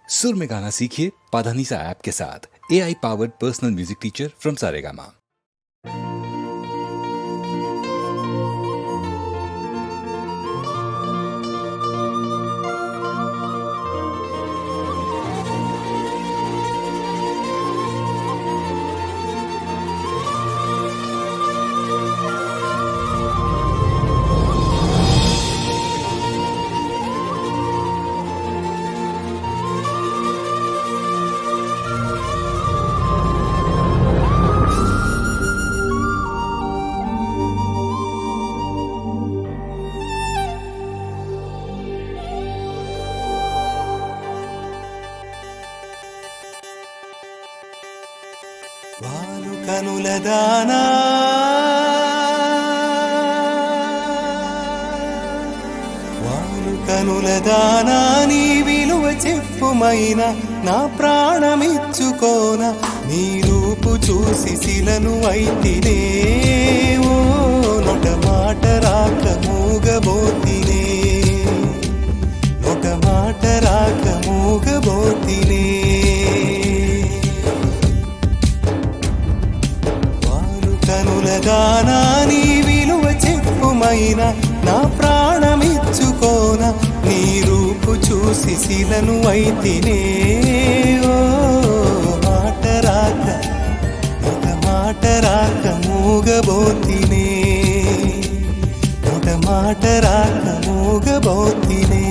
सुर में गाना सीखिए पाधानीसा ऐप के साथ। AI powered personal music teacher from Saregama. వాలు కనుల దానా వాలు కనుల దానా నీ విలువ చెప్పుమైన నా ప్రాణమిచ్చుకోన నీ రూపు చూసి శిలను అయితినే ఓ నొట మాట రాక మూగబోతినే నొట మాట రాక మూగబోతినే కనులదానా నీ విలువ చెప్పుమైన నా ప్రాణమిచ్చుకోన నీ రూపు చూసి శిలను అయితినే ఓ మాట రాక ఒక మాట రాక మూగబోతినే ఒక మాట రాక మూగబోతినే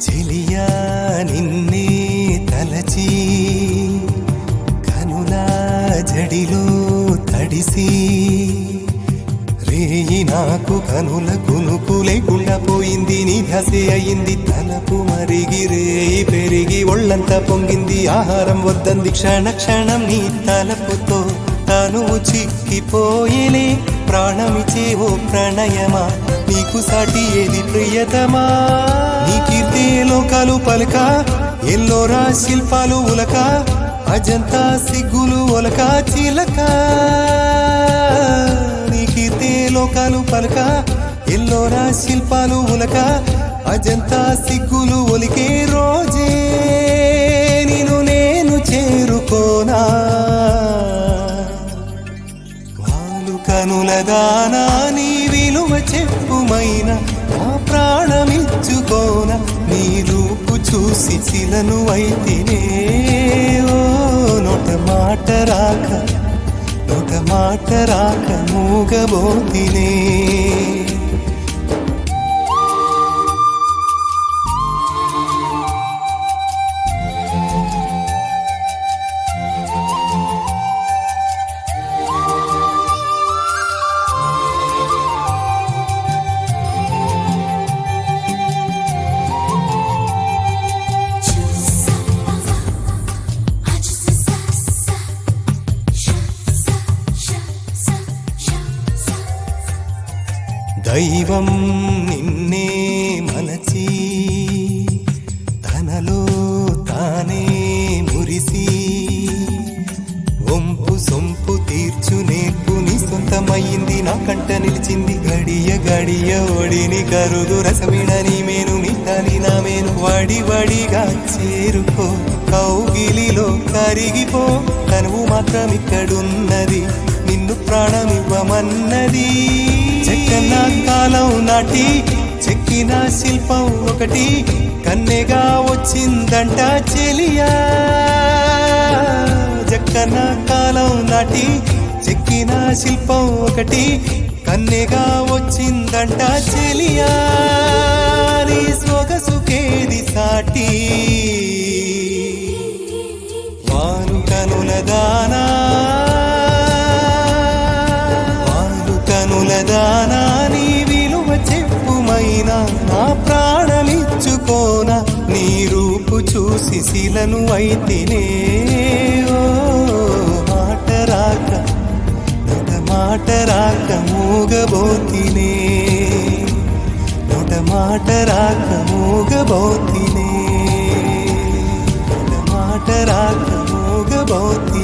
చెలియా నిన్నే తలచి కనులా జడిలో తడిసి రేయి నాకు కనుల కునుకు లేకుండా పోయింది నీ ధ్యాసే అయింది తలపు మరిగి రేయి పెరిగి ఒళ్ళంతా పొంగింది ఆహారం వద్దంది క్షణ క్షణం నీ తలపుతో తనువు చిక్కిపోయేలే ప్రాణమిచే ఓ ప్రణయమా నీకు సాటి ఏది ప్రియతమా నీ కీర్తే లోకాలు పలక ఎల్లోరా శిల్పాలు ఉలక అజంతా సిగ్గులు ఒలక చిలక నీ కీర్తే లోకాలు పలక ఎల్లోరా శిల్పాలు ఉలక అజంతా సిగ్గులు ఒలికే రోజే నిన్ను నేను చేరుకోనా వాలు కనుల దానా నీ విలువ చెప్పుమైన నా ప్రాణమిచ్చుకోన నీ రూపు చూసి శిలను అయితినే ఓ నొట మాట రాక నొట మాట రాక మూగబోతినే దైవం నిన్నే మలచి తనలో తానే మురిసి వంపు సొంపు తీర్చు నేర్పు నీ సొంతమయ్యింది నా కంట నిలిచింది గడియ గడియ ఒడిని కరుగు రసమిడని మేను మిట్టాలి నా మేను వడి వడిగా చేరుకో కౌగిలిలో కరిగిపో తనువు మాత్రం ఇక్కడున్నది నిన్ను ప్రాణమివ్వమన్నది చెక్కన కాలం నాటి చెక్కిన శిల్పం ఒకటి కన్నెగా వచ్చిందంట చెలియా జక్కన కాలం నాటి చెక్కి చెక్కిన శిల్పం ఒకటి కన్నెగా వచ్చిందంట చెలియా నీ సొగసుకేది సాటి వాలు కనుల దానా నీ విలువ చెప్పుమైనా నా ప్రాణమిచ్చుకోనా నీ రూపు చూసి శిలను అయితేనే ఓ మాట రాక మూగబోతినే మాట రాక మూగబోతినే మాట రాక మూగబోతినే